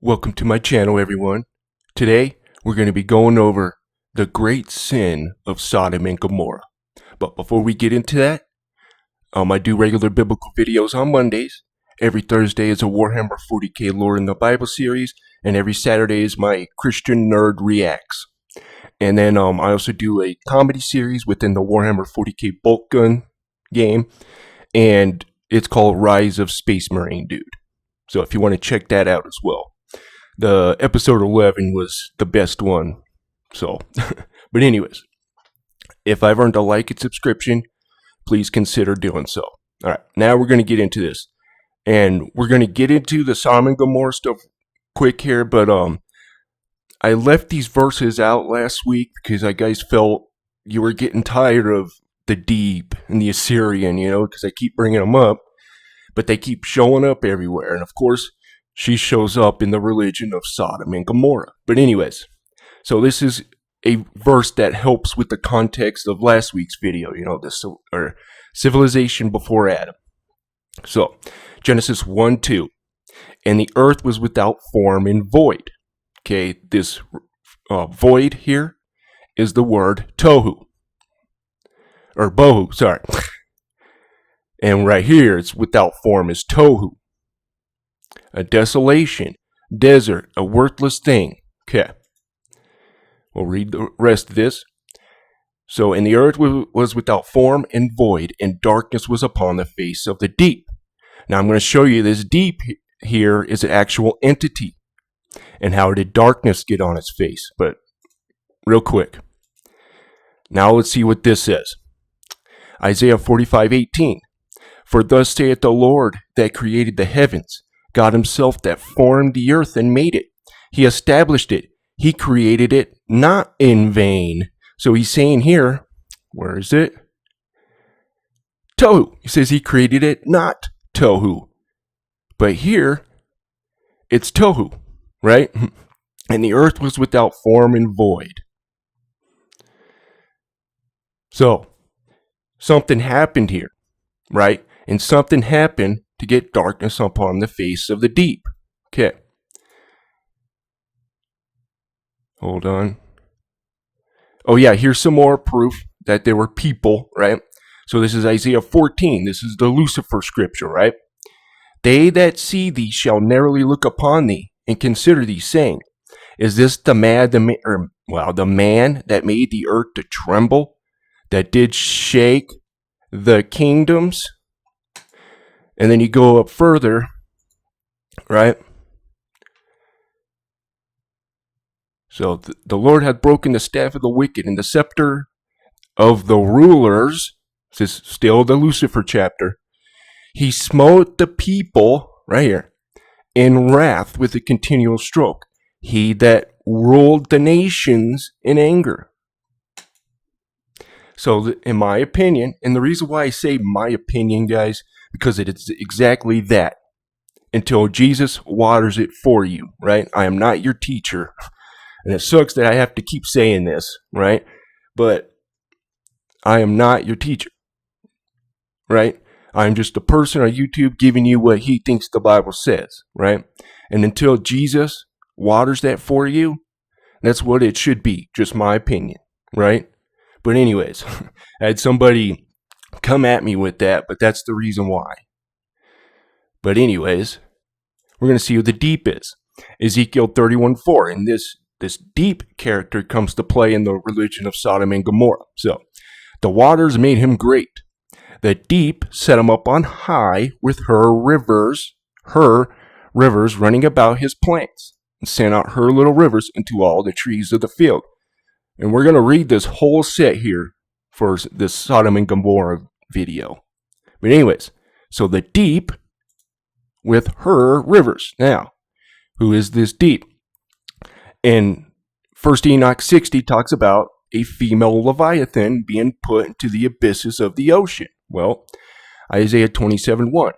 Welcome to my channel, everyone. Today, we're going to be going over the great sin of Sodom and Gomorrah. But before we get into that, I do regular biblical videos on Mondays. Every Thursday is a Warhammer 40k Lore in the Bible series, and every Saturday is my Christian Nerd Reacts. And then I also do a comedy series within the Warhammer 40k Bolt Gun game, and it's called Rise of Space Marine Dude. So if you want to check that out as well. The episode 11 was the best one. So, but anyways, if I've earned a like and subscription, please consider doing so. All right, now we're going to get into this. And we're going to get into the Sodom and Gomorrah stuff quick here, but I left these verses out last week because I guys felt you were getting tired of the deep and the Assyrian, because I keep bringing them up, but they keep showing up everywhere. And of course, she shows up in the religion of Sodom and Gomorrah. But anyways, so this is a verse that helps with the context of last week's video, or civilization before Adam. So, Genesis 1:2. And the earth was without form and void. Okay, this void here is the word tohu. Or bohu, sorry. And right here, it's without form is tohu. A desolation, desert, a worthless thing. Okay. We'll read the rest of this. So, and the earth was without form and void, and darkness was upon the face of the deep. Now, I'm going to show you this deep here is an actual entity. And how did darkness get on its face? But, real quick. Now, let's see what this says. Isaiah 45:18. For thus saith the Lord that created the heavens, God himself that formed the earth and made it. He established it. He created it not in vain. So he's saying here, where is it? Tohu. He says he created it not tohu. But here, it's tohu, right? And the earth was without form and void. So, something happened here, right? And something happened to get darkness upon the face of the deep. Okay. Hold on. Oh yeah, here's some more proof that there were people, right? So this is Isaiah 14. This is the Lucifer scripture, right? They that see thee shall narrowly look upon thee and consider thee, saying, is this the man that made the earth to tremble, that did shake the kingdoms? And then you go up further, right? So the Lord hath broken the staff of the wicked and the scepter of the rulers. This is still the Lucifer chapter. He smote the people, right here, in wrath with a continual stroke. He that ruled the nations in anger. So in my opinion, and the reason why I say my opinion, guys, because it is exactly that. Until Jesus waters it for you, right? I am not your teacher. And it sucks that I have to keep saying this, right? But I am not your teacher, right? I'm just a person on YouTube giving you what he thinks the Bible says, right? And until Jesus waters that for you, that's what it should be. Just my opinion, right? But anyways, I had somebody come at me with that, but that's the reason why. But anyways, we're going to see who the deep is. Ezekiel 31:4, and this deep character comes to play in the religion of Sodom and Gomorrah. So, the waters made him great. The deep set him up on high with her rivers running about his plants, and sent out her little rivers into all the trees of the field. And we're going to read this whole set here for this Sodom and Gomorrah video. But anyways, so the deep with her rivers. Now, who is this deep? In 1 Enoch 60 talks about a female leviathan being put into the abysses of the ocean. Well, Isaiah 27:1.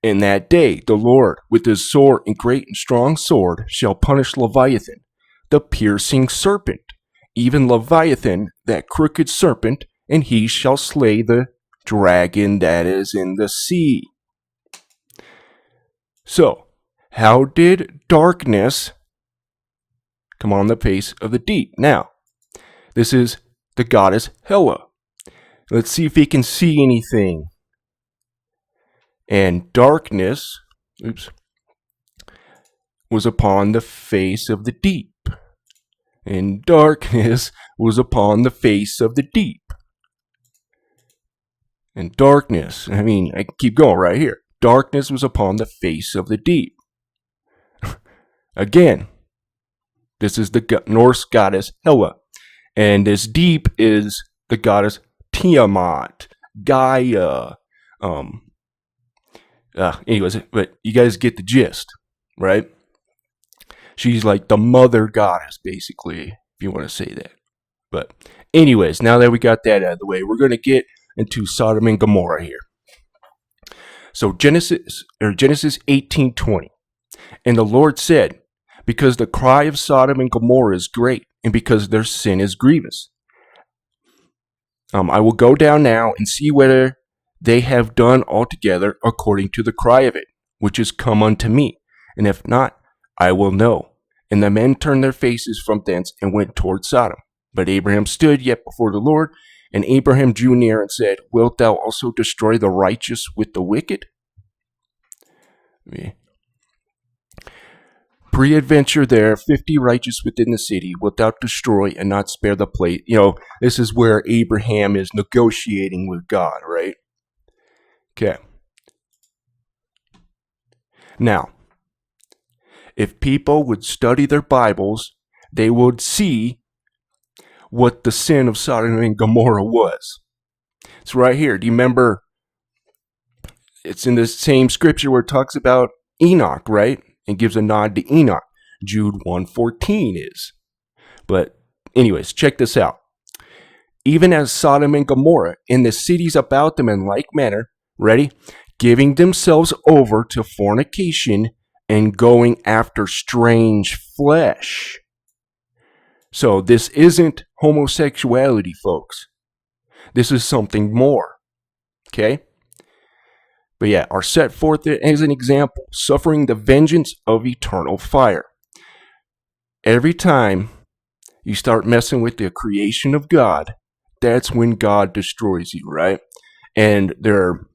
In that day, the Lord with his sword and great and strong sword shall punish Leviathan, the piercing serpent, even Leviathan, that crooked serpent, and he shall slay the dragon that is in the sea. So, How did darkness come on the face of the deep? Now, this is the goddess Hela. Let's see if he can see anything. And darkness, was upon the face of the deep. And darkness was upon the face of the deep. And darkness, I can keep going right here. Darkness was upon the face of the deep. Again, this is the Norse goddess Hela. And this deep is the goddess Tiamat, Gaia. Anyways, but you guys get the gist, right? She's like the mother goddess, basically, if you want to say that. But anyways, now that we got that out of the way, we're going to get into Sodom and Gomorrah here. So Genesis 18:20. And the Lord said, because the cry of Sodom and Gomorrah is great, and because their sin is grievous, I will go down now and see whether they have done altogether according to the cry of it, which is come unto me. And if not, I will know. And the men turned their faces from thence and went toward Sodom. But Abraham stood yet before the Lord, and Abraham drew near and said, wilt thou also destroy the righteous with the wicked? Pre-adventure there, 50 righteous within the city, wilt thou destroy and not spare the place? This is where Abraham is negotiating with God, right? Okay. Now, if people would study their Bibles, they would see what the sin of Sodom and Gomorrah was. It's right here. Do you remember? It's in the same scripture where it talks about Enoch, right? And gives a nod to Enoch. Jude 1:14 is. But anyways, check this out. Even as Sodom and Gomorrah and the cities about them in like manner, ready? Giving themselves over to fornication and going after strange flesh. So this isn't homosexuality, folks. This is something more. Okay? But yeah, are set forth as an example, suffering the vengeance of eternal fire. Every time you start messing with the creation of God, that's when God destroys you, right? And they're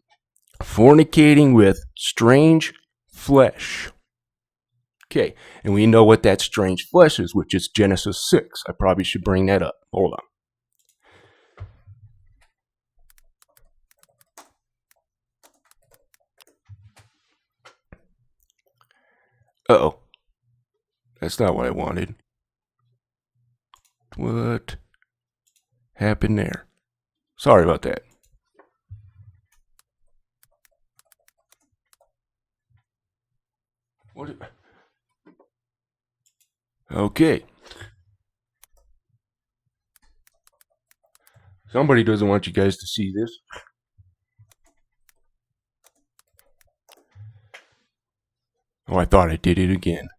fornicating with strange flesh. Okay, and we know what that strange flesh is, which is Genesis 6. I probably should bring that up. Hold on. Uh-oh. That's not what I wanted. What happened there? Sorry about that. What? Okay. Somebody doesn't want you guys to see this. Oh, I thought I did it again.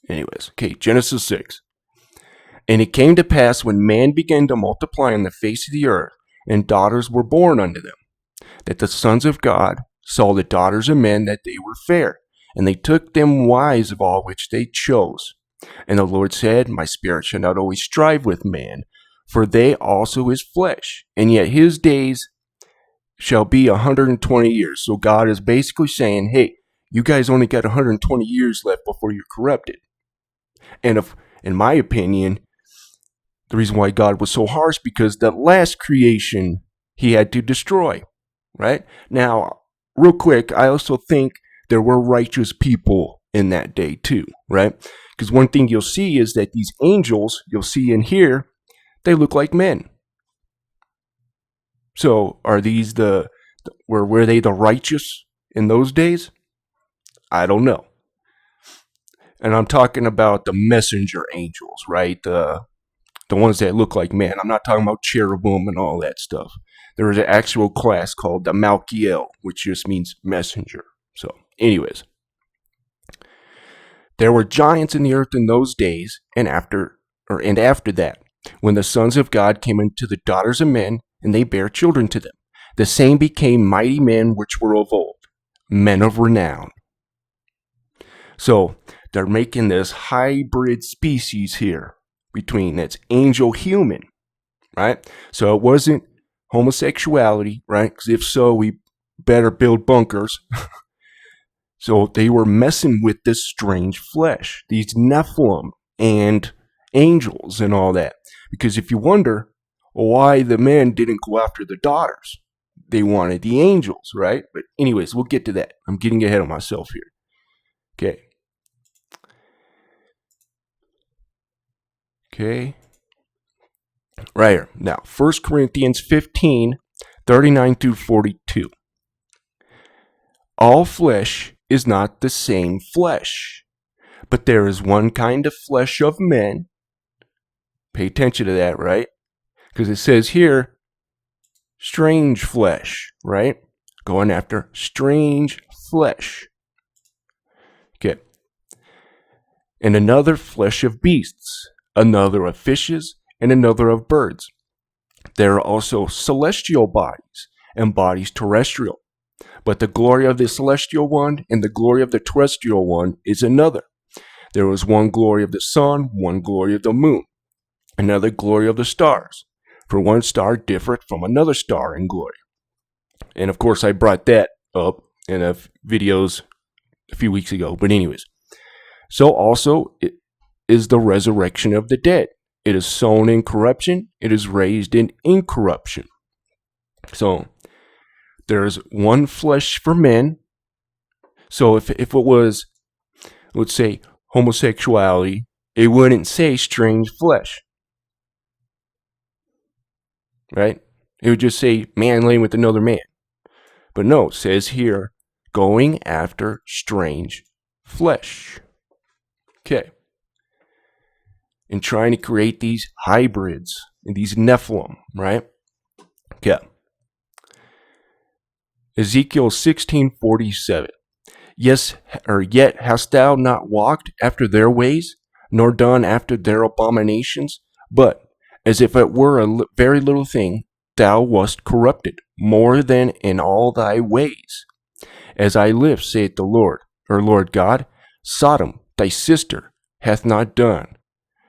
Anyways, okay, Genesis 6. And it came to pass when man began to multiply on the face of the earth, and daughters were born unto them, that the sons of God saw the daughters of men that they were fair, and they took them wives of all which they chose. And the Lord said, my spirit shall not always strive with man, for they also is flesh, and yet his days shall be 120 years. So God is basically saying, hey, you guys only got 120 years left before you're corrupted. And if, in my opinion, the reason why God was so harsh, because the last creation he had to destroy, right? Now, real quick, I also think there were righteous people in that day too, right? Because one thing you'll see is that these angels, you'll see in here, they look like men. So are these were they the righteous in those days? I don't know. And I'm talking about the messenger angels, right? The ones that look like men. I'm not talking about cherubim and all that stuff. There is an actual class called the Malkiel, which just means messenger. So, anyways, there were giants in the earth in those days, and after that, when the sons of God came into the daughters of men, and they bare children to them. The same became mighty men which were of old, men of renown. So they're making this hybrid species here between that's angel human, right? So it wasn't homosexuality, right? Because if so, we better build bunkers. So they were messing with this strange flesh, these Nephilim and angels and all that. Because if you wonder why the men didn't go after the daughters, they wanted the angels, right? But anyways, we'll get to that. I'm getting ahead of myself here. Okay. Okay. Right here. Now, 1 Corinthians 15, 39 through 42. All flesh is not the same flesh, but there is one kind of flesh of men. Pay attention to that, right? Because it says here, strange flesh, right? Going after strange flesh. Okay. And another flesh of beasts, another of fishes, and another of birds. There are also celestial bodies and bodies terrestrial. But the glory of the celestial one and the glory of the terrestrial one is another. There was one glory of the sun, one glory of the moon, another glory of the stars. For one star differeth from another star in glory. And of course, I brought that up in videos a few weeks ago. But anyways, so also it is the resurrection of the dead. It is sown in corruption. It is raised in incorruption. So there is one flesh for men. So if it was, let's say, homosexuality, it wouldn't say strange flesh. Right? It would just say man laying with another man. But no, it says here, going after strange flesh. Okay. And trying to create these hybrids, these Nephilim, right? Okay. Ezekiel 16:47. Yes, or yet hast thou not walked after their ways, nor done after their abominations, but as if it were a very little thing, thou wast corrupted more than in all thy ways. As I live, saith the Lord, or Lord God, Sodom, thy sister, hath not done,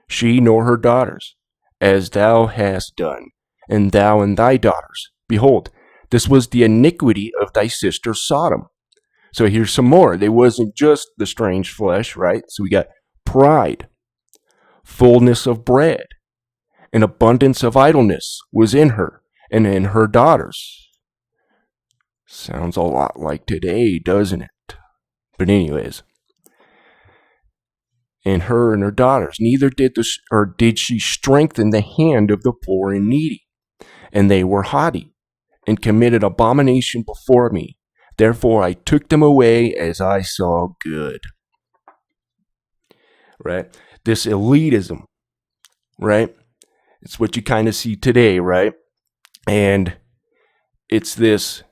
she nor her daughters, as thou hast done, and thou and thy daughters. Behold, this was the iniquity of thy sister Sodom. So here's some more. There wasn't just the strange flesh, right? So we got pride, fullness of bread, an abundance of idleness was in her and in her daughters. Sounds a lot like today, doesn't it? But anyways, in her and her daughters, neither did she strengthen the hand of the poor and needy, and they were haughty, and committed abomination before me. Therefore I took them away as I saw good. Right? This elitism, right? It's what you kind of see today, right? And it's this,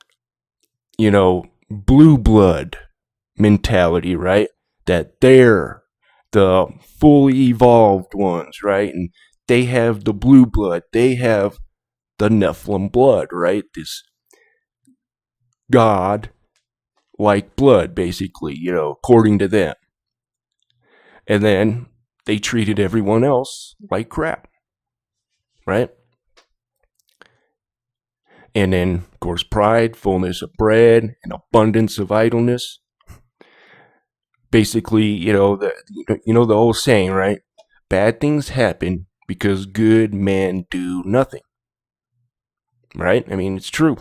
blue blood mentality, right? That they're the fully evolved ones, right? And they have the blue blood. They have the Nephilim blood, right? This God-like blood, basically, according to them. And then they treated everyone else like crap, right? And then, of course, pride, fullness of bread, and abundance of idleness. Basically, the old saying, right? Bad things happen because good men do nothing. Right? I mean, it's true.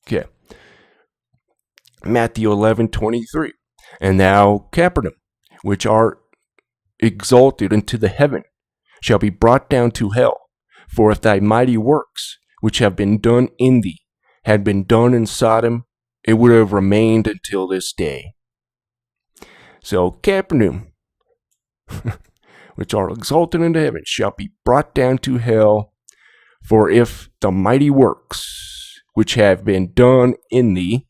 Okay. Matthew 11:23. And thou, Capernaum, which art exalted into the heaven, shall be brought down to hell. For if thy mighty works, which have been done in thee, had been done in Sodom, it would have remained until this day. So Capernaum, which are exalted into heaven, shall be brought down to hell. For if the mighty works, which have been done in thee,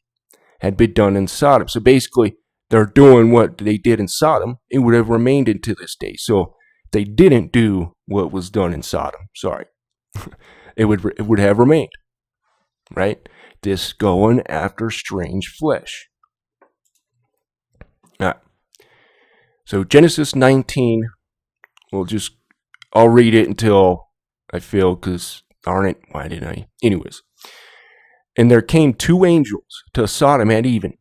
had been done in Sodom. So basically, they're doing what they did in Sodom, it would have remained until this day. So they didn't do what was done in Sodom. Sorry. it would have remained. Right? This going after strange flesh. So Genesis 19, I'll read it until I feel, because darn it, why didn't I? Anyways. And there came two angels to Sodom at even.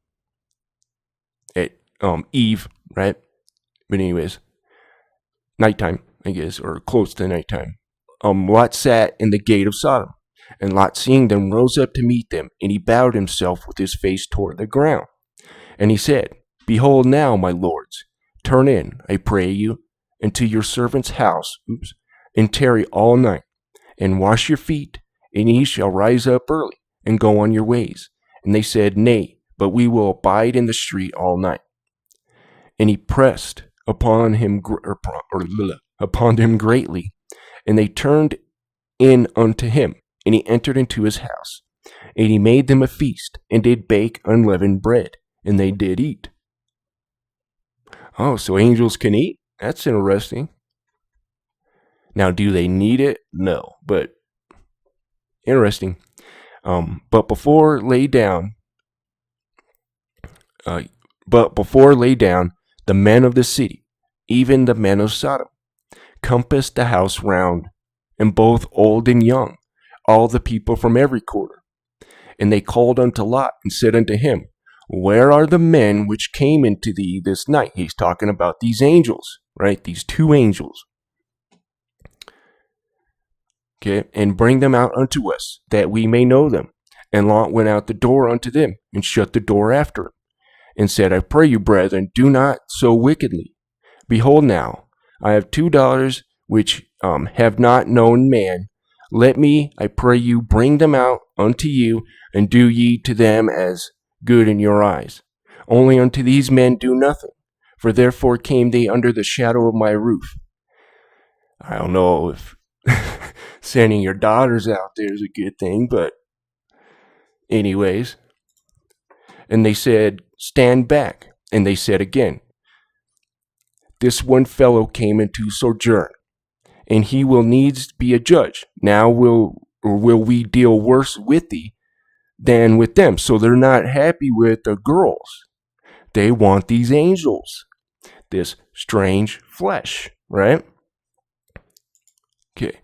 At Eve, right? But anyways, nighttime, I guess, or close to nighttime. Lot sat in the gate of Sodom, and Lot, seeing them, rose up to meet them, and he bowed himself with his face toward the ground. And he said, Behold now, my lords, turn in, I pray you, into your servant's house, and tarry all night, and wash your feet, and ye shall rise up early, and go on your ways. And they said, Nay, but we will abide in the street all night. And he pressed upon him greatly, and they turned in unto him, and he entered into his house. And he made them a feast, and did bake unleavened bread, and they did eat. Oh, so angels can eat? That's interesting. Now, do they need it? No, but interesting. But before lay down, the men of the city, even the men of Sodom, compassed the house round, and both old and young, all the people from every quarter. And they called unto Lot, and said unto him, Where are the men which came into thee this night? He's talking about these angels, right? These two angels. Okay, and bring them out unto us, that we may know them. And Lot went out the door unto them, and shut the door after him, and said, I pray you, brethren, do not so wickedly. Behold now, I have 2 daughters which have not known man. Let me, I pray you, bring them out unto you, and do ye to them as good in your eyes. Only unto these men do nothing, for therefore came they under the shadow of my roof. I don't know if sending your daughters out there is a good thing, but anyways. And they said, Stand back. And they said again, This one fellow came into sojourn, and he will needs be a judge. Now will we deal worse with thee than with them? So they're not happy with the girls. They want these angels, this strange flesh, right? Okay.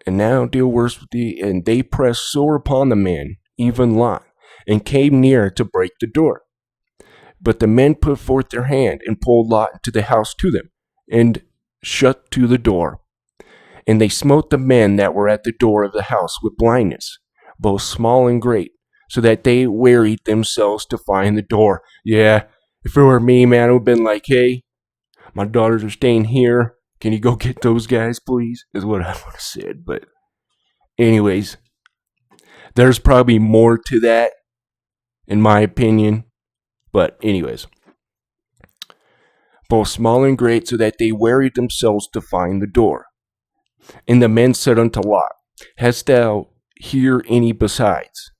And now deal worse with thee. And they pressed sore upon the man, even Lot, and came near to break the door. But the men put forth their hand, and pulled Lot into the house to them, and shut to the door. And they smote the men that were at the door of the house with blindness, both small and great, so that they wearied themselves to find the door. Yeah, if it were me, man, I would have been like, Hey, my daughters are staying here. Can you go get those guys, please? Is what I would have said. But anyways, there's probably more to that, in my opinion. But anyways, both small and great, so that they wearied themselves to find the door. And the men said unto Lot, Hast thou here any besides,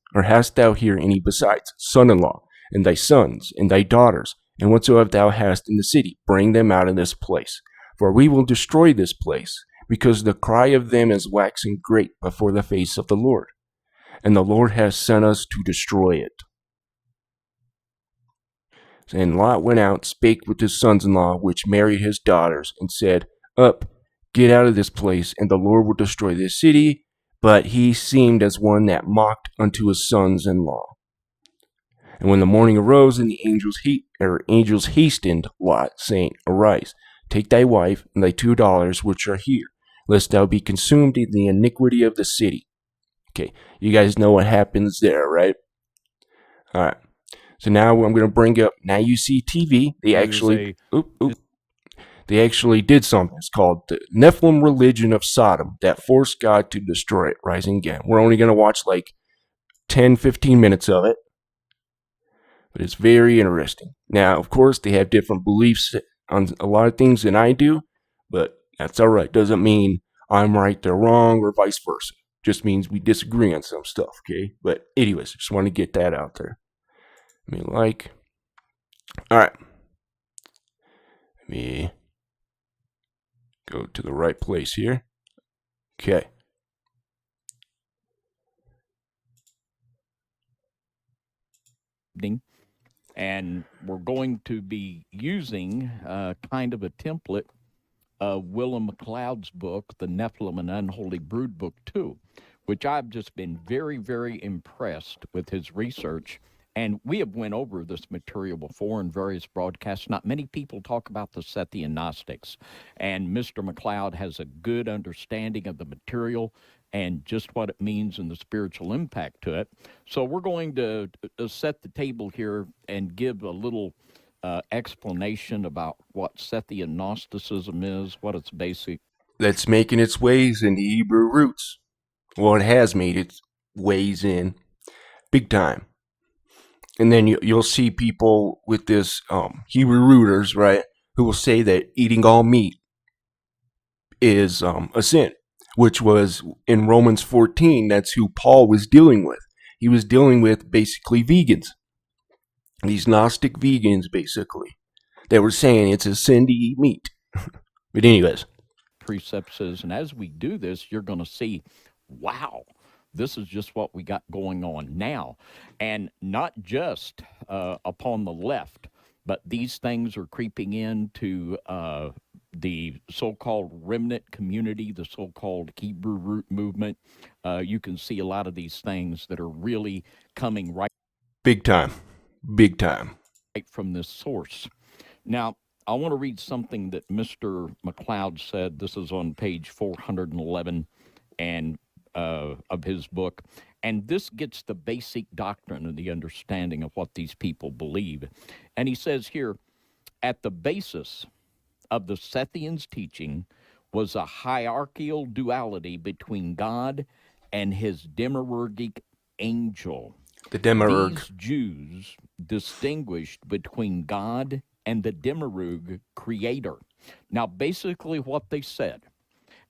son-in-law, and thy sons, and thy daughters, and whatsoever thou hast in the city, bring them out of this place. For we will destroy this place, because the cry of them is waxing great before the face of the Lord. And the Lord has sent us to destroy it. And Lot went out, spake with his sons-in-law, which married his daughters, and said, Up, get out of this place, and the Lord will destroy this city. But he seemed as one that mocked unto his sons-in-law. And when the morning arose, and the angels hastened Lot, saying, Arise, take thy wife and thy 2 daughters which are here, lest thou be consumed in the iniquity of the city. Okay, you guys know what happens there, right? All right. So now I'm going to bring up, now you see TV. They actually did something. It's called the Nephilim Religion of Sodom that forced God to destroy it, rising again. We're only going to watch like 10, 15 minutes of it, but it's very interesting. Now, of course, they have different beliefs on a lot of things than I do, but that's all right. Doesn't mean I'm right, they're wrong, or vice versa. Just means we disagree on some stuff, okay? But anyways, just want to get that out there. All right. Let me go to the right place here. Okay. And we're going to be using kind of a template of Willem McLeod's book, The Nephilim and Unholy Brood Book 2, which I've just been very, very impressed with his research. And we have went over this material before in various broadcasts. Not many people talk about the Sethian Gnostics. And Mr. McLeod has a good understanding of the material and just what it means and the spiritual impact to it. So we're going to set the table here and give a little explanation about what Sethian Gnosticism is, what its basic. That's making its ways in the Hebrew roots. Well, it has made its ways in big time. And then you'll see people with this Hebrew rooters, right, who will say that eating all meat is a sin, which was in Romans 14. That's who Paul was dealing with. He was dealing with basically vegans, these Gnostic vegans, basically. They were saying it's a sin to eat meat. But anyways, Precepts is, and as we do this, you're going to see, wow, this is just what we got going on now. And not just upon the left, but these things are creeping into the so-called remnant community, the so-called Hebrew root movement. You can see a lot of these things that are really coming right big time. Big time. from this source. Now, I want to read something that Mr. McLeod said. This is on page 411 and of his book. And this gets the basic doctrine and the understanding of what these people believe. And he says here, at the basis of the Sethians' teaching was a hierarchical duality between God and his demiurgic angel. The demiurge. These Jews distinguished between God and the demiurge creator. Now, basically, what they said,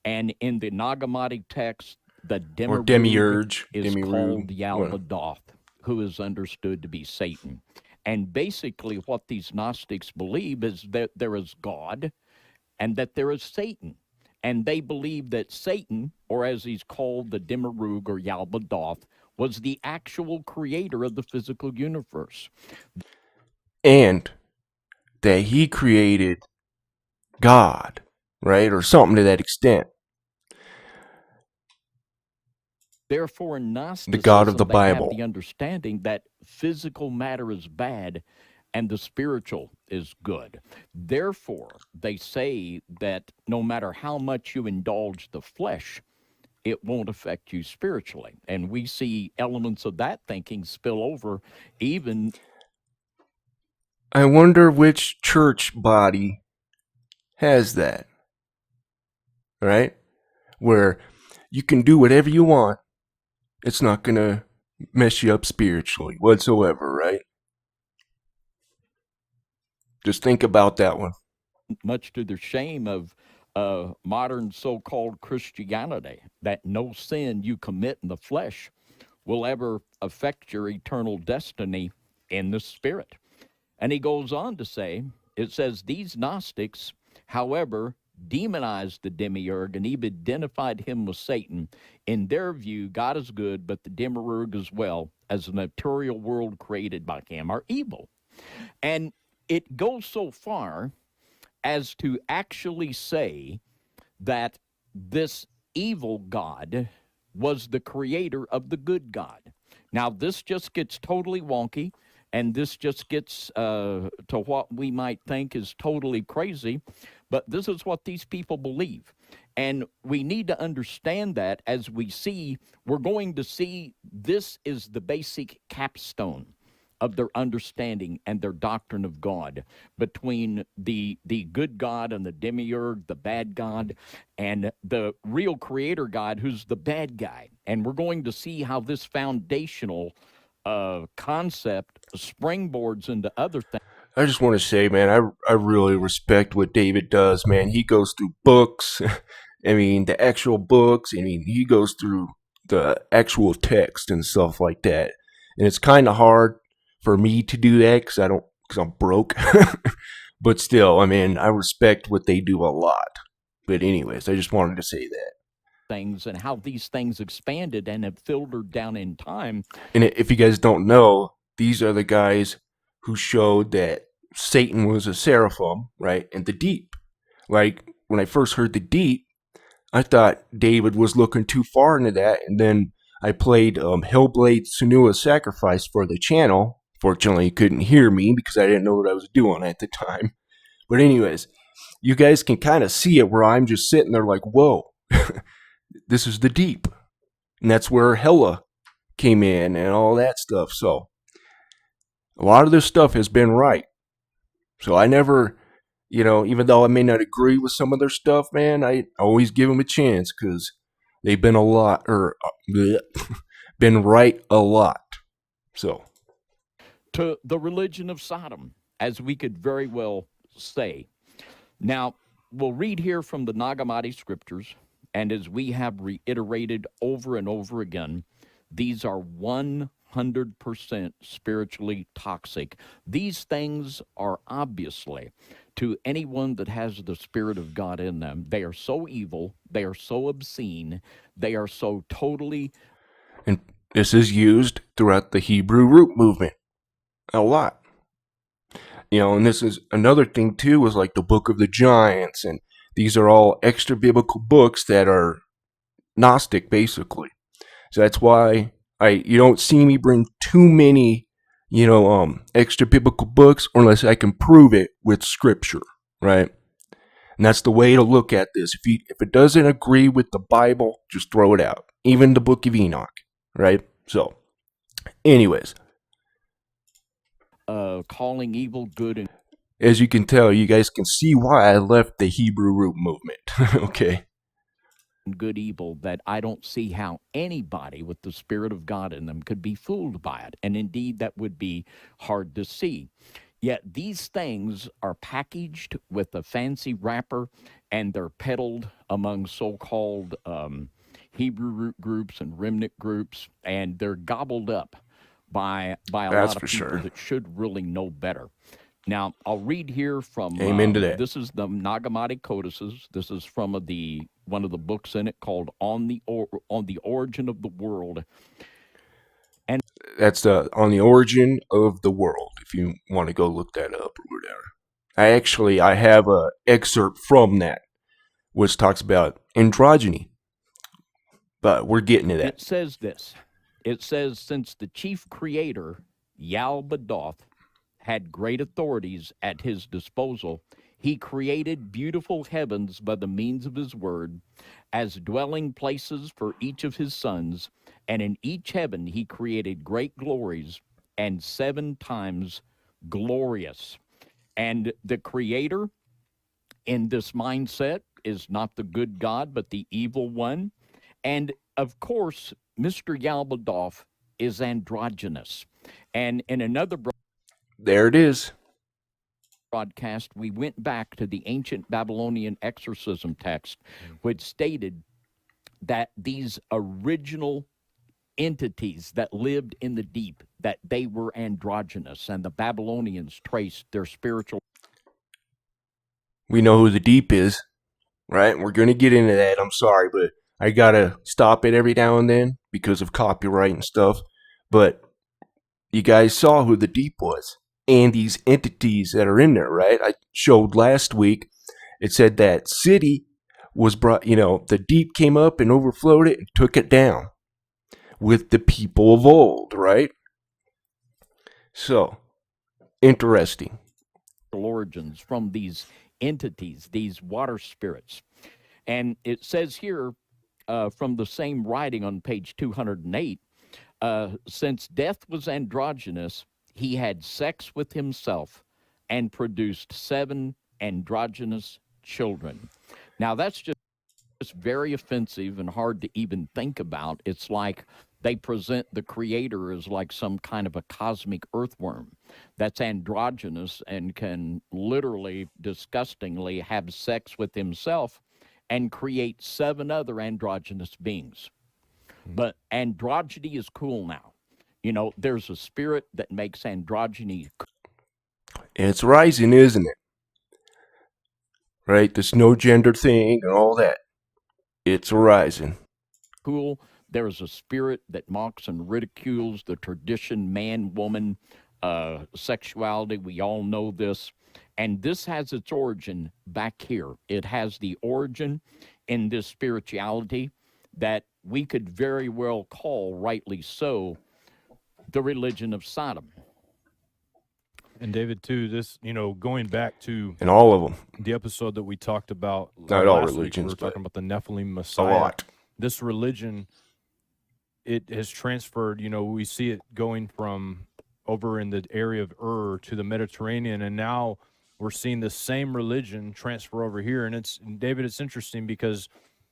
and in the Nag Hammadi text, the demiurge is called Yaldabaoth, who is understood to be Satan. And basically, what these Gnostics believe is that there is God and that there is Satan. And they believe that Satan, or as he's called, the demiurge or Yaldabaoth, was the actual creator of the physical universe. And that he created God, right? Or something to that extent. Therefore, in Gnosticism, the God of the Bible, have the understanding that physical matter is bad and the spiritual is good. Therefore, they say that no matter how much you indulge the flesh, it won't affect you spiritually. And we see elements of that thinking spill over even. I wonder which church body has that, right? Where you can do whatever you want. It's not going to mess you up spiritually whatsoever, right? Just think about that one. Much to the shame of modern so-called Christianity, that no sin you commit in the flesh will ever affect your eternal destiny in the spirit. And he goes on to say, it says, these Gnostics, however, demonized the demiurge and even identified him with Satan. In their view, God is good, but the demiurge as well as the material world created by him are evil. And it goes so far as to actually say that this evil God was the creator of the good God. Now, this just gets totally wonky, and this just gets to what we might think is totally crazy, but this is what these people believe. And we need to understand that as we see, we're going to see this is the basic capstone of their understanding and their doctrine of God, between the good God and the demiurge, the bad God, and the real creator God, who's the bad guy. And we're going to see how this foundational concept springboards into other things. I just want to say, man, I really respect what David does, man. He goes through books. I mean, the actual books. I mean, he goes through the actual text and stuff like that. And it's kind of hard for me to do that because I'm broke. But still, I mean, I respect what they do a lot. But anyways, I just wanted to say that. Things and how these things expanded and have filtered down in time. And if you guys don't know, these are the guys who showed that Satan was a seraphim, right? And the deep. Like, when I first heard the deep, I thought David was looking too far into that. And then I played Hellblade Senua's Sacrifice for the channel. Fortunately, you couldn't hear me because I didn't know what I was doing at the time. But anyways, you guys can kind of see it where I'm just sitting there like, whoa, this is the deep. And that's where Hela came in and all that stuff. So a lot of this stuff has been right. So I never, even though I may not agree with some of their stuff, man, I always give them a chance because they've been a lot, or been right a lot. So to the religion of Sodom, as we could very well say. Now, we'll read here from the Nag Hammadi scriptures, and as we have reiterated over and over again, these are 100% spiritually toxic. These things are obviously, to anyone that has the Spirit of God in them, they are so evil, they are so obscene, they are so totally. and this is used throughout the Hebrew root movement a lot. And this is another thing too, is like the Book of the Giants, and these are all extra biblical books that are Gnostic, basically. So that's why you don't see me bring too many, extra biblical books unless I can prove it with scripture, right? And that's the way to look at this. If it doesn't agree with the Bible, just throw it out. Even the Book of Enoch, right? So, anyways, Calling evil good and as you can tell, you guys can see why I left the Hebrew root movement. Okay. good evil, that I don't see how anybody with the Spirit of God in them could be fooled by it. And indeed, that would be hard to see. Yet these things are packaged with a fancy wrapper and they're peddled among so called Hebrew root groups and remnant groups, and they're gobbled up by a That's lot of for people sure. that should really know better. Now, I'll read here from Amen to that. this is the Nag Hammadi Codices. This is from one of the books in it called on the Origin of the World. And That's on the origin of the world. If you want to go look that up or whatever. I have a excerpt from that, which talks about androgyny. But we're getting to that. it says this. It says, since the chief creator, Yaldabaoth, had great authorities at his disposal, he created beautiful heavens by the means of his word, as dwelling places for each of his sons, and in each heaven he created great glories, and 7 times glorious. And the creator in this mindset is not the good God, but the evil one. And of course, Mr. Yaldabaoth is androgynous. And in another There it is. broadcast, we went back to the ancient Babylonian exorcism text, which stated that these original entities that lived in the deep, that they were androgynous, and the Babylonians traced their spiritual. We know who the deep is, right? We're going to get into that. I'm sorry, but I got to stop it every now and then because of copyright and stuff. But you guys saw who the deep was and these entities that are in there, right? I showed last week. It said that city was brought, the deep came up and overflowed it and took it down with the people of old, right? So, interesting. Origins from these entities, these water spirits. And it says here from the same writing on page 208, since death was androgynous, he had sex with himself and produced 7 androgynous children. Now, that's just very offensive and hard to even think about. It's like they present the creator as like some kind of a cosmic earthworm that's androgynous and can literally, disgustingly have sex with himself and create 7 other androgynous beings. But androgyny is cool now. There's a spirit that makes androgyny And it's rising, isn't it? Right? This no gender thing and all that. It's rising. cool. There's a spirit that mocks and ridicules the tradition man woman sexuality. We all know this. And this has its origin back here. It has the origin in this spirituality that we could very well call, rightly so, the religion of Sodom. And David, too, this, going back to And all of them. the episode that we talked about Not all last week, we religions, were talking about the Nephilim A Messiah. lot. This religion, it has transferred, we see it going from over in the area of Ur to the Mediterranean, and now we're seeing the same religion transfer over here. And David, it's interesting because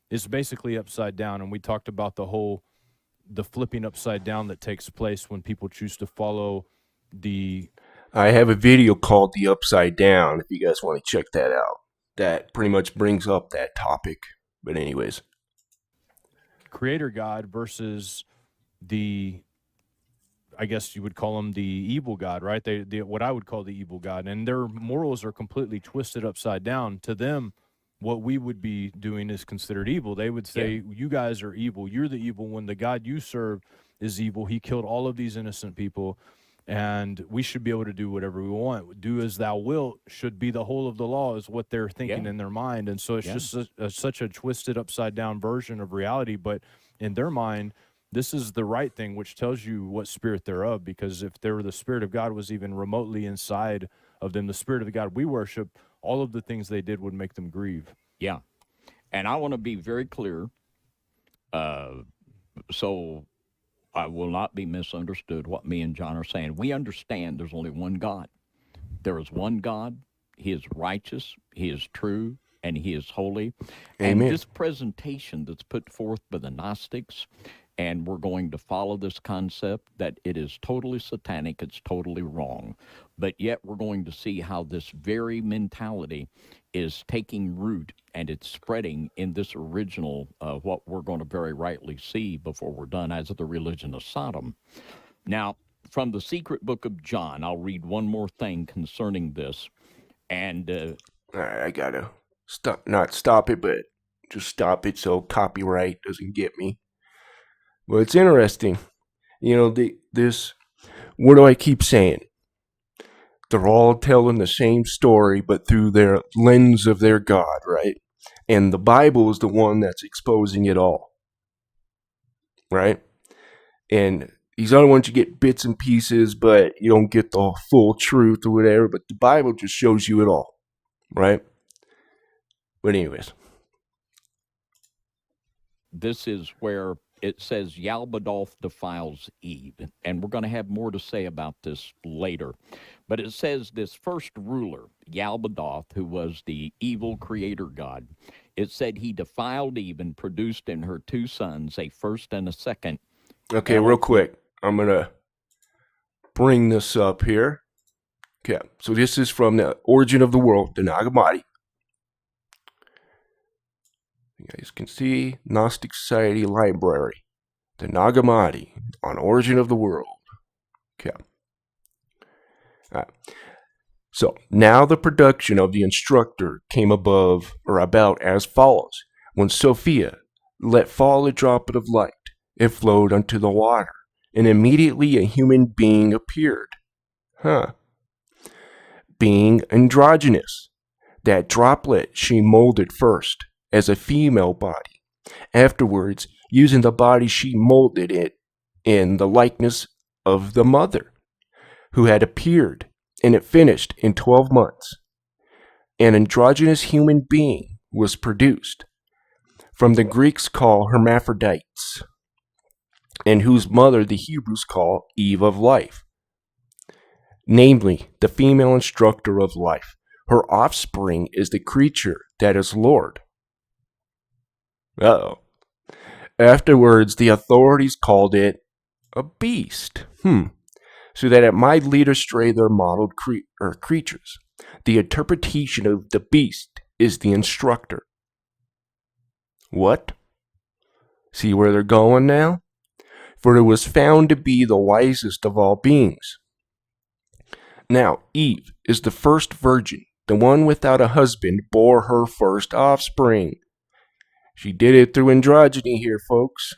it's basically upside down, and we talked about the flipping upside down that takes place when people choose to follow the... I have a video called The Upside Down, if you guys want to check that out. That pretty much brings up that topic. But anyways. Creator God versus the, I guess you would call them the evil God, right? What I would call the evil God. And their morals are completely twisted upside down. To them, what we would be doing is considered evil. They would say, you guys are evil. You're the evil one. The God you serve is evil. He killed all of these innocent people. And we should be able to do whatever we want. Do as thou wilt should be the whole of the law, is what they're thinking in their mind. And so it's just such a twisted upside down version of reality. But in their mind, this is the right thing, which tells you what spirit they're of. Because if the spirit of God was even remotely inside of them, the spirit of the God we worship, all of the things they did would make them grieve. Yeah. And I want to be very clear. So I will not be misunderstood what me and John are saying. We understand there's only one God. There is one God. He is righteous, he is true, and he is holy. Amen. And this presentation that's put forth by the Gnostics, and we're going to follow this concept that it is totally satanic, it's totally wrong. But yet we're going to see how this very mentality is taking root and it's spreading in this original, what we're going to very rightly see before we're done, as of the religion of Sodom. Now, from the secret book of John, I'll read one more thing concerning this. And All right, I gotta not stop it, but just stop it so copyright doesn't get me. Well, it's interesting. What do I keep saying? They're all telling the same story, but through their lens of their God, right? And the Bible is the one that's exposing it all, right? And these other ones, you get bits and pieces, but you don't get the full truth or whatever. But the Bible just shows you it all, right? But anyways. This is where it says Yaldabaoth defiles Eve. And we're going to have more to say about this later. But it says this first ruler, Yaldabaoth, who was the evil creator god, it said he defiled Eve and produced in her two sons, a first and a second. Okay, real quick. I'm going to bring this up here. Okay, so this is from the Origin of the World, the Nag Hammadi. You guys can see Gnostic Society Library, the Nag Hammadi on Origin of the World. Okay. All right. So now the production of the instructor came above or about as follows. When Sophia let fall a droplet of light, it flowed unto the water, and immediately a human being appeared. Being androgynous. That droplet she molded first as a female body. Afterwards, using the body, she molded it in the likeness of the mother who had appeared, and it finished in 12 months. An androgynous human being was produced, from the Greeks call hermaphrodites, and whose mother the Hebrews call Eve of life, namely the female instructor of life. Her offspring is the creature that is Lord. Afterwards, the authorities called it a beast, so that it might lead astray their modeled creatures. The interpretation of the beast is the instructor. What? See where they're going now? For it was found to be the wisest of all beings. Now, Eve is the first virgin. The one without a husband bore her first offspring. She did it through androgyny here, folks.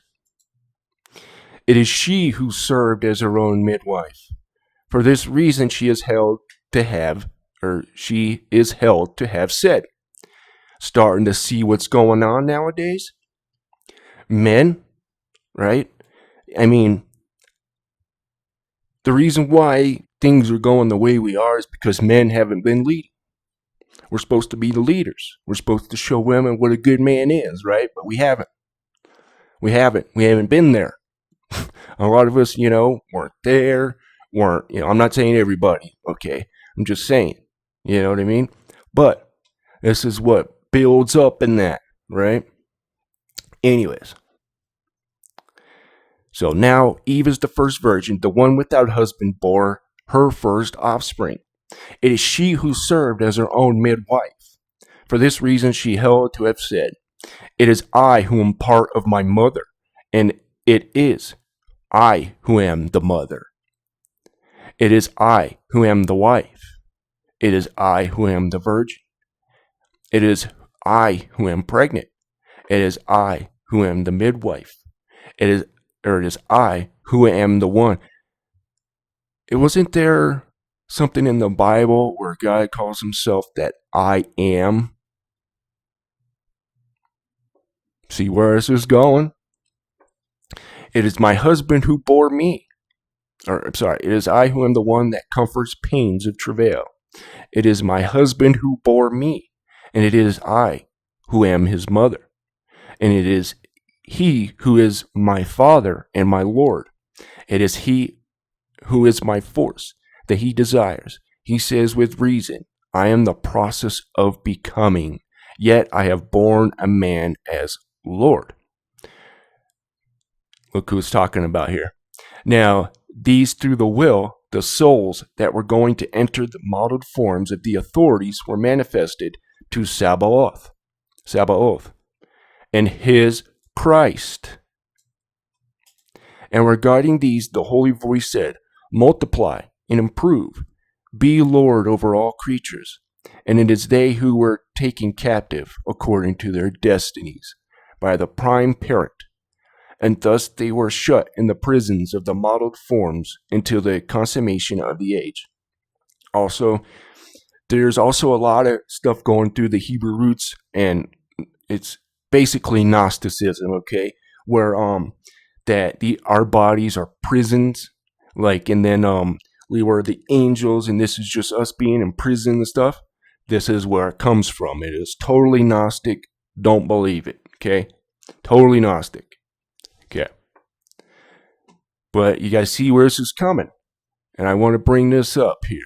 It is she who served as her own midwife, For this reason she is held to have said. Starting to see what's going on nowadays? Men, right? I mean, the reason why things are going the way we are is because men haven't been leading. We're supposed to be the leaders. We're supposed to show women what a good man is, right? But we haven't. We haven't been there. A lot of us, weren't there, I'm not saying everybody, okay? I'm just saying, you know what I mean? But this is what builds up in that, right? Anyways. So now Eve is the first virgin, the one without husband bore her first offspring. It is she who served as her own midwife. For this reason she held to have said, "It is I who am part of my mother, and it is I who am the mother. It is I who am the wife. It is I who am the virgin. It is I who am pregnant. It is I who am the midwife. It is I who am the one." It wasn't there something in the Bible where God calls himself that I am? See where this is going? It is my husband who bore me. It is I who am the one that comforts pains of travail. It is my husband who bore me, and it is I who am his mother. And it is he who is my father and my Lord. It is he who is my force that he desires. He says with reason, I am the process of becoming, yet I have borne a man as Lord. Look who it's talking about here. Now, these through the will, the souls that were going to enter the modeled forms of the authorities were manifested to Sabaoth, and his Christ. And regarding these, the holy voice said, multiply and improve, be Lord over all creatures. And it is they who were taken captive according to their destinies by the prime parent. And thus they were shut in the prisons of the modeled forms until the consummation of the age. Also, there's also a lot of stuff going through the Hebrew roots, and it's basically Gnosticism, okay? Where that our bodies are prisons, and then we were the angels, and this is just us being in prison and stuff. This is where it comes from. It is totally Gnostic. Don't believe it, okay? Totally Gnostic. Okay. But you guys see where this is coming. And I want to bring this up here.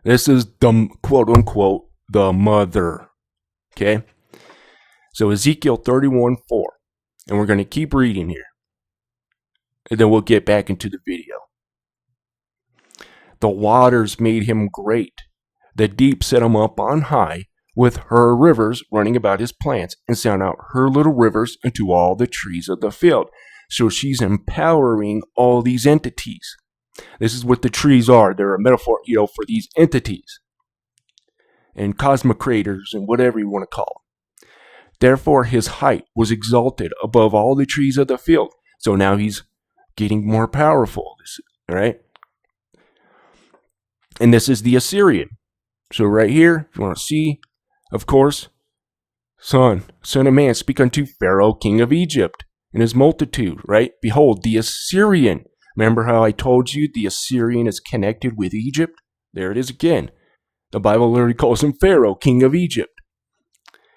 This is the quote unquote the mother. Okay. So Ezekiel 31:4. And we're going to keep reading here. And then we'll get back into the video. The waters made him great. The deep set him up on high, with her rivers running about his plants, and sent out her little rivers into all the trees of the field. So she's empowering all these entities. This is what the trees are. They're a metaphor, for these entities and cosmic creators and whatever you want to call them. Therefore, his height was exalted above all the trees of the field. So now he's getting more powerful. All right. And this is the Assyrian. So right here, if you want to see, of course, Son of man, speak unto Pharaoh, king of Egypt, and his multitude, right? Behold, the Assyrian. Remember how I told you the Assyrian is connected with Egypt? There it is again. The Bible literally calls him Pharaoh, king of Egypt.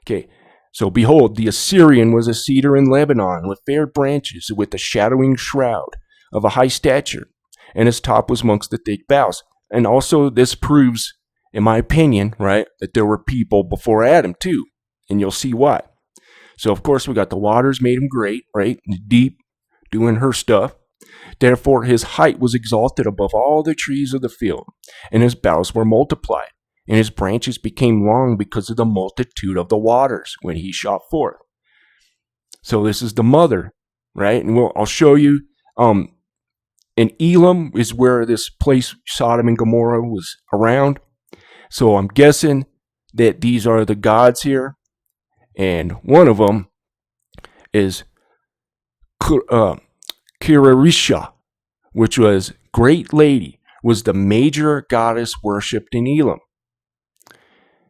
Okay, so behold, the Assyrian was a cedar in Lebanon with fair branches, with a shadowing shroud of a high stature, and his top was amongst the thick boughs. And also this proves, in my opinion, right, that there were people before Adam too. And you'll see why. So, of course, we got the waters made him great, right? The deep doing her stuff. Therefore, his height was exalted above all the trees of the field, and his boughs were multiplied, and his branches became long because of the multitude of the waters when he shot forth. So this is the mother, right? And I'll show you. In Elam is where this place, Sodom and Gomorrah, was around. So I'm guessing that these are the gods here. And one of them is Kirarisha, which was Great Lady, was the major goddess worshipped in Elam.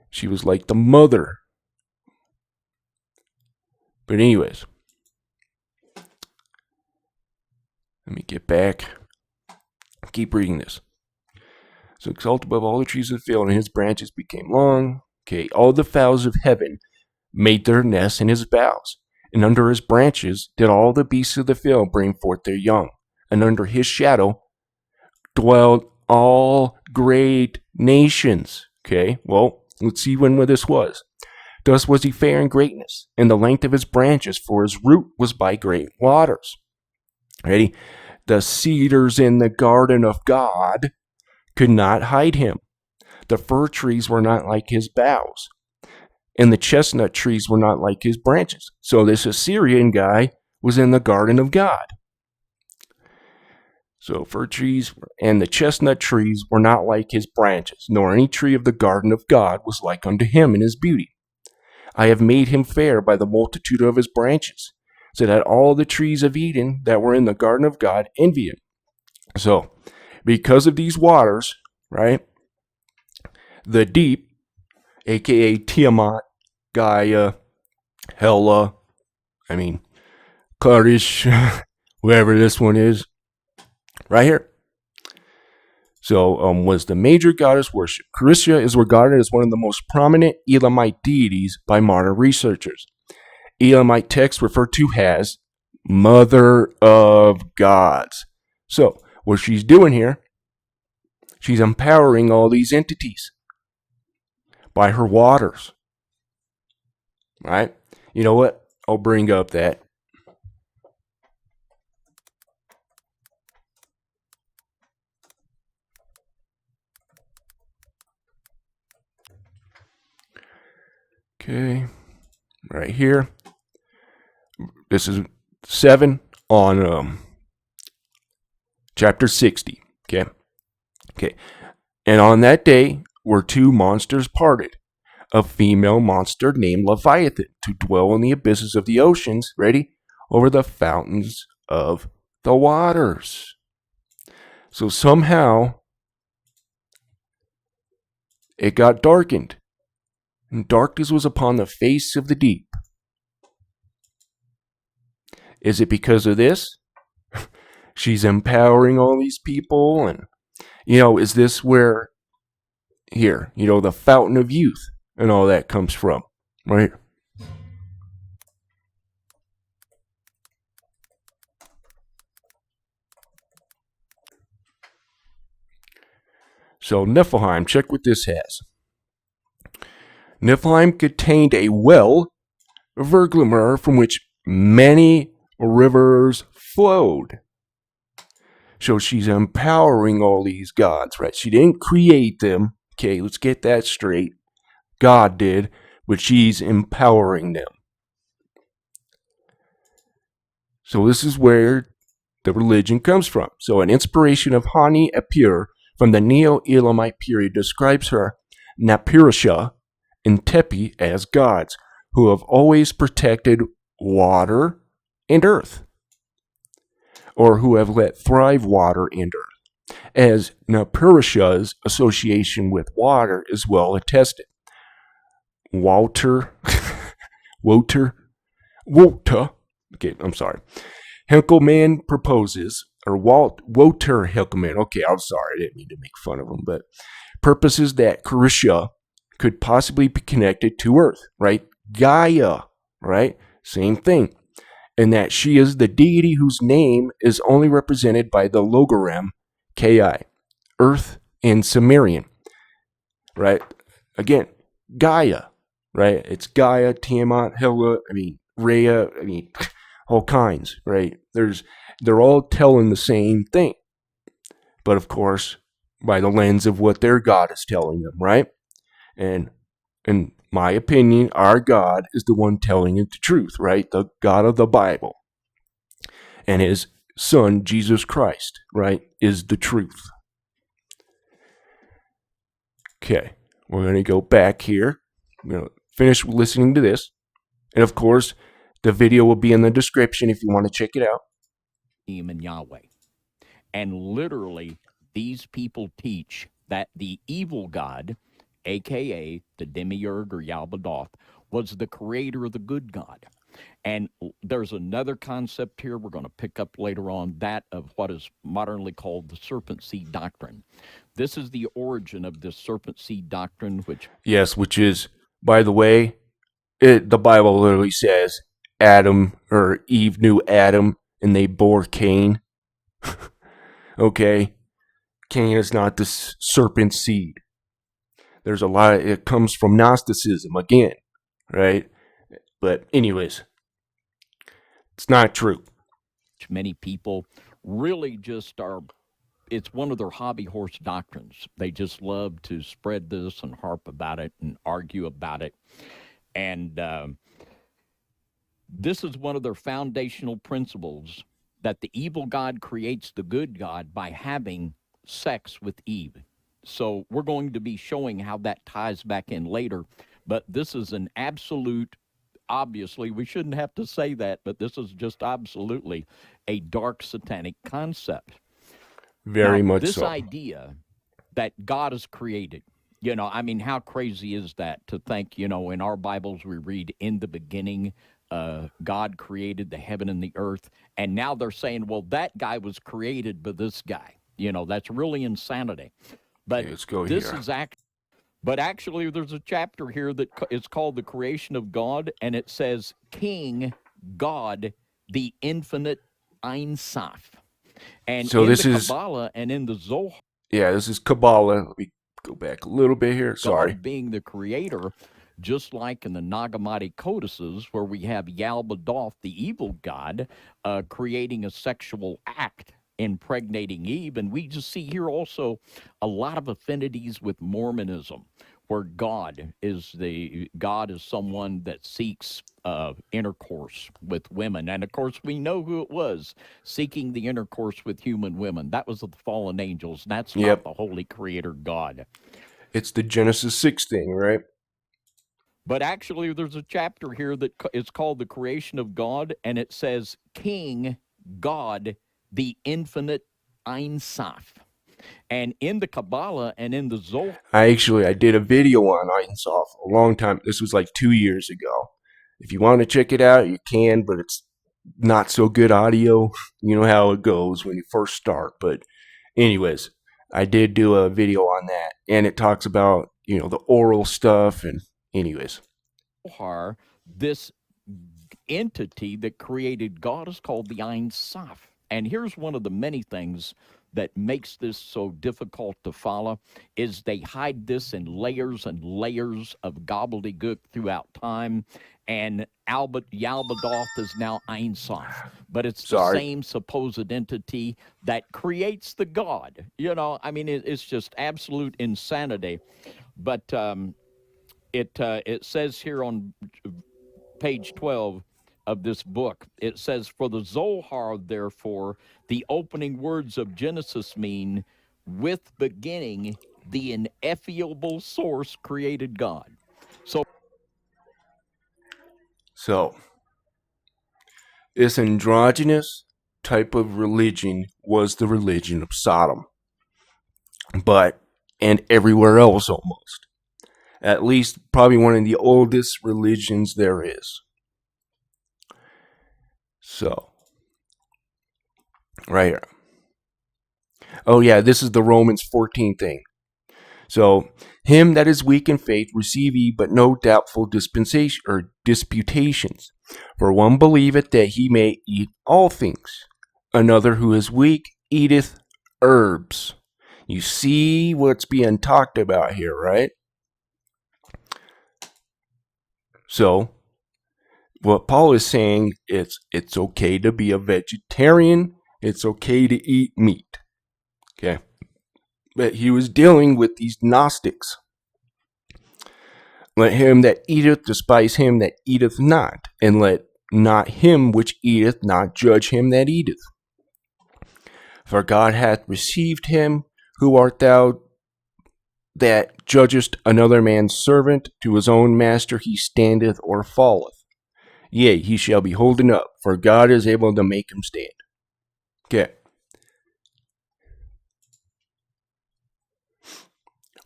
She was like the mother. But anyways, let me get back. Keep reading this. So exalted above all the trees of the field, and his branches became long. Okay, all the fowls of heaven made their nests in his boughs, and under his branches did all the beasts of the field bring forth their young, and under his shadow dwelled all great nations. Okay, well, let's see when this was. Thus was he fair in greatness, and the length of his branches, for his root was by great waters. Ready? The cedars in the garden of God could not hide him. The fir trees were not like his boughs, and the chestnut trees were not like his branches. So this Assyrian guy was in the garden of God. So fir trees and the chestnut trees were not like his branches, nor any tree of the garden of God was like unto him in his beauty. I have made him fair by the multitude of his branches, so that all the trees of Eden that were in the garden of God envy him. So, because of these waters, right, the deep, aka Tiamat, Gaia, Hela, Karish, whoever this one is, right here. So, was the major goddess worship. Carissa is regarded as one of the most prominent Elamite deities by modern researchers. Elamite texts refer to as Mother of Gods. So, what she's doing here, she's empowering all these entities by her waters. Right? You know what? I'll bring up that. Okay. Right here. This is 7 on chapter 60. Okay. Okay. And on that day were two monsters parted. A female monster named Leviathan to dwell in the abysses of the oceans, ready, over the fountains of the waters. So somehow it got darkened, and darkness was upon the face of the deep. Is it because of this? She's empowering all these people, and, is this where, here, the fountain of youth and all that comes from, right? So Nephilim, check what this has. Nephilim contained a well, Verglamer, from which many rivers flowed. So she's empowering all these gods, right? She didn't create them. Okay, let's get that straight. God did, but she's empowering them. So this is where the religion comes from. So an inspiration of Hani Apir from the Neo-Elamite period describes her, Napirusha, and Tepi as gods who have always protected water and earth, or who have let thrive water and earth, as Napirusha's association with water is well attested. Walter, okay, I'm sorry. Henkelman proposes, or Walter Henkelman, okay, I'm sorry, I didn't mean to make fun of him, but purposes that Carissa could possibly be connected to Earth, right? Gaia, right? Same thing. And that she is the deity whose name is only represented by the logogram Ki, Earth in Sumerian, right? Again, Gaia, right? It's Gaia, Tiamat, Hela, Rhea, all kinds, right? They're all telling the same thing. But of course, by the lens of what their God is telling them, right? And in my opinion, our God is the one telling it the truth, right? The God of the Bible. And his son, Jesus Christ, right, is the truth. Okay, we're going to go back here. I'm going to finish listening to this. And of course, the video will be in the description if you want to check it out. And Yahweh. And literally, these people teach that the evil god, aka the demiurge or Yaldabaoth, was the creator of the good god. And there's another concept here we're going to pick up later on, that of what is modernly called the serpent seed doctrine. This is the origin of this serpent seed doctrine, which Which is, by the way, the Bible literally says Adam or Eve knew Adam and they bore Cain. Okay? Cain is not the serpent seed. There's a lot, it comes from Gnosticism again, right? But, anyways, it's not true. many people really just are, it's one of their hobby horse doctrines. They just love to spread this and harp about it and argue about it. And this is one of their foundational principles, that the evil God creates the good God by having sex with Eve. So we're going to be showing how that ties back in later. But this is an absolute, obviously, we shouldn't have to say that, but this is just absolutely a dark satanic concept. Very Now, much this so. idea that God is created, I mean, how crazy is that to think, in our Bibles we read, in the beginning, God created the heaven and the earth. And now they're saying, well, that guy was created by this guy. That's really insanity. But Okay, let's go this here. is actually, there's a chapter here that is called The Creation of God, and it says, King God, the infinite Ein Sof. And So in this the is, Kabbalah and in the Zohar, this is Kabbalah. Let me go back a little bit here. Sorry. God being the creator, just like in the Nag Hammadi codices, where we have Yaldabaoth, the evil god, creating a sexual act, impregnating Eve. And we just see here also a lot of affinities with Mormonism, where God is someone that seeks intercourse with women. And of course, we know who it was seeking the intercourse with human women. That was the fallen angels. That's not the holy creator God. It's the Genesis 6 thing, right? But actually, there's a chapter here that is called The Creation of God, and it says, King God, the infinite Ein Sof. And in the Kabbalah and in the Zohar, I did a video on Ein Sof a long time. This was like 2 years ago. If you want to check it out, you can, but it's not so good audio. You know how it goes when you first start. But anyways, I did do a video on that, and it talks about, the oral stuff. And anyways, this entity that created God is called the Ein Sof. And here's one of the many things that makes this so difficult to follow, is they hide this in layers and layers of gobbledygook throughout time. And Yaldabaoth is now Ein Sof, but it's the same supposed entity that creates the God. I mean, it's just absolute insanity. But it says here on page 12 of this book, it says, for the Zohar, therefore, the opening words of Genesis mean, with beginning, the ineffable source created God. So this androgynous type of religion was the religion of Sodom. And everywhere else almost. At least probably one of the oldest religions there is. So, right here. Oh yeah, this is the Romans 14 thing. So, him that is weak in faith receive ye but no doubtful dispensation or disputations. For one believeth that he may eat all things. Another who is weak eateth herbs. You see what's being talked about here, right? So, what Paul is saying is it's okay to be a vegetarian. It's okay to eat meat. Okay. But he was dealing with these Gnostics. Let him that eateth despise him that eateth not, and let not him which eateth not judge him that eateth. For God hath received him. Who art thou that judgest another man's servant? To his own master he standeth or falleth. Yea, he shall be holden up, for God is able to make him stand. Okay.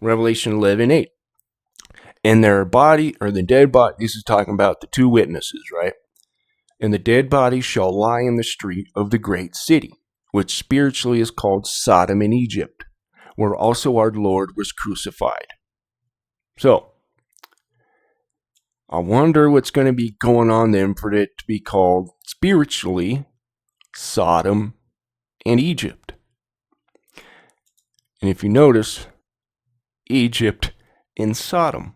Revelation 11:8. And their body, or the dead body, this is talking about the two witnesses, right? And the dead body shall lie in the street of the great city, which spiritually is called Sodom and Egypt, where also our Lord was crucified. So, I wonder what's going to be going on then for it to be called spiritually Sodom and Egypt. And if you notice, Egypt and Sodom.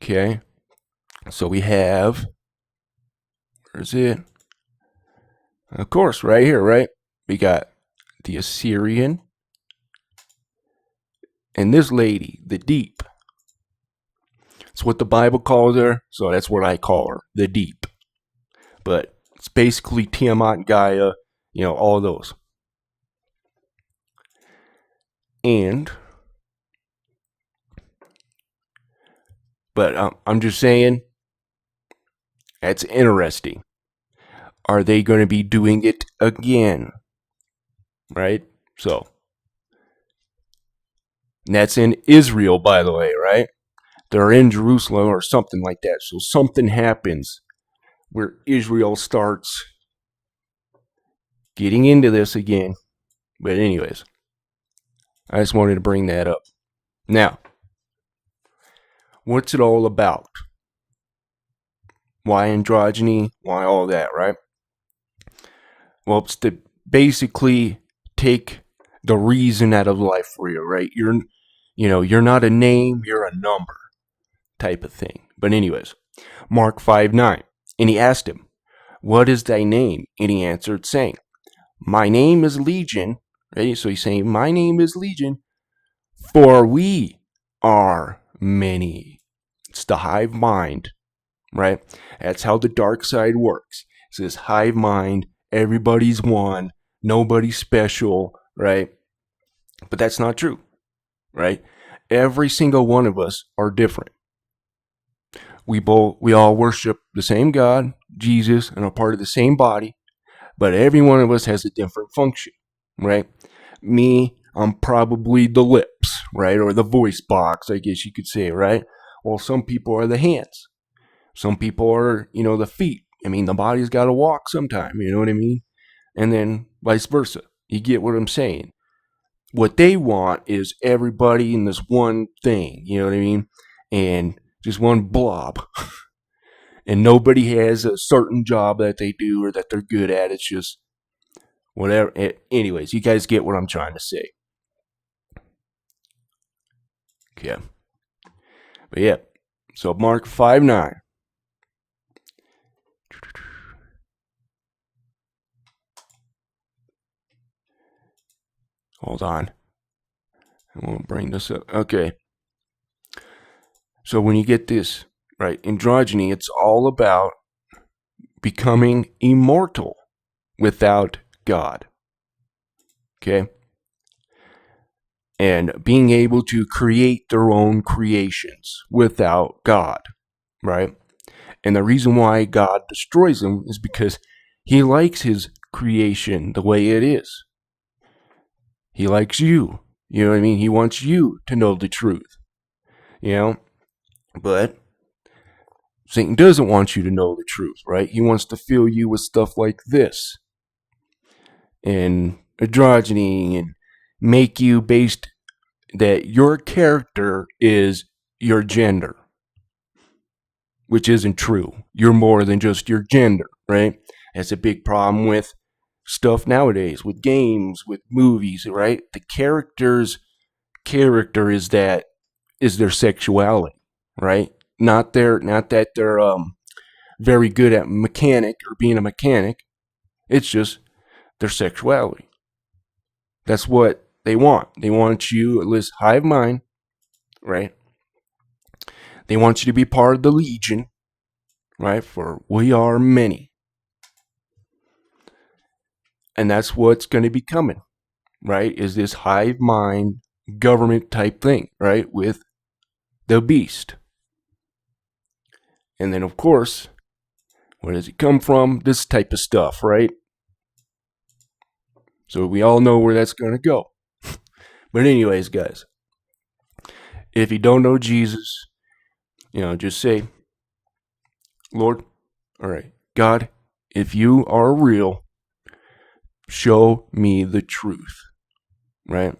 Okay, so we have, where's it? Of course, right here, right? We got the Assyrian and this lady, the deep. It's what the Bible calls her, so that's what I call her, the deep. But it's basically Tiamat, Gaia, all those. But I'm just saying, that's interesting. Are they going to be doing it again? Right? So, and that's in Israel, by the way, right? They're in Jerusalem or something like that. So something happens where Israel starts getting into this again. But anyways, I just wanted to bring that up. Now, what's it all about? Why androgyny? Why all that, right? Well, it's to basically take the reason out of life for you, right? You're not a name, you're a number type of thing. But anyways, Mark 5:9. And he asked him, what is thy name? And he answered, saying, my name is Legion. Right? So he's saying, my name is Legion, for we are many. It's the hive mind, right? That's how the dark side works. It's this hive mind, everybody's one, nobody's special, right? But that's not true, right? Every single one of us are different. We all worship the same God, Jesus, and are part of the same body, but every one of us has a different function, right? Me, I'm probably the lips, right? Or the voice box, I guess you could say, right? Well, some people are the hands. Some people are, the feet. I mean, the body's got to walk sometime, you know what I mean? And then vice versa. You get what I'm saying? What they want is everybody in this one thing, you know what I mean? And just one blob. And nobody has a certain job that they do or that they're good at. It's just whatever. Anyways, you guys get what I'm trying to say. Okay. But yeah. So Mark 5:9. Hold on. I won't bring this up. Okay. So when you get this, right, androgyny, it's all about becoming immortal without God. Okay? And being able to create their own creations without God, right? And the reason why God destroys them is because he likes his creation the way it is. He likes you. You know what I mean? He wants you to know the truth. But Satan doesn't want you to know the truth, right? He wants to fill you with stuff like this and androgyny and make you based that your character is your gender, which isn't true. You're more than just your gender, right? That's a big problem with stuff nowadays, with games, with movies, right? The character's character is their sexuality, right? Not that they're very good at mechanic or being a mechanic. It's just their sexuality. That's what they want. They want you, at least hive mind, right? They want you to be part of the Legion, right? For we are many. And that's what's going to be coming, right? Is this hive mind government type thing, right? With the beast. And then, of course, where does it come from? This type of stuff, right? So we all know where that's going to go. But anyways, guys, if you don't know Jesus, just say, Lord, all right, God, if you are real, show me the truth, right?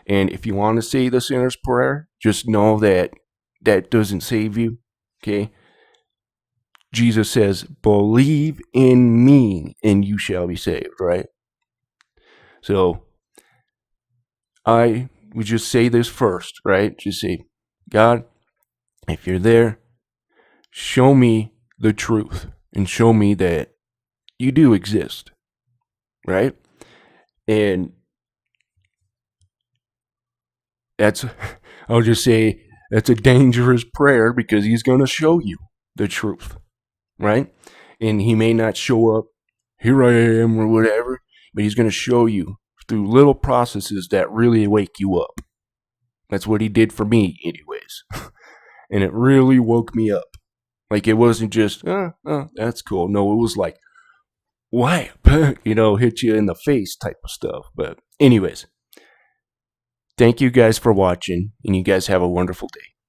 And if you want to say the sinner's prayer, just know that that doesn't save you, okay? Jesus says, believe in me and you shall be saved, right? So I would just say this first, right? Just say, God, if you're there, show me the truth and show me that you do exist, right? And that's, I'll just say, that's a dangerous prayer because he's going to show you the truth, right? And he may not show up, here I am, or whatever, but he's going to show you through little processes that really wake you up. That's what he did for me, anyways. And it really woke me up. Like, it wasn't just, that's cool. No, it was like, whap, hit you in the face type of stuff. But anyways, thank you guys for watching, and you guys have a wonderful day.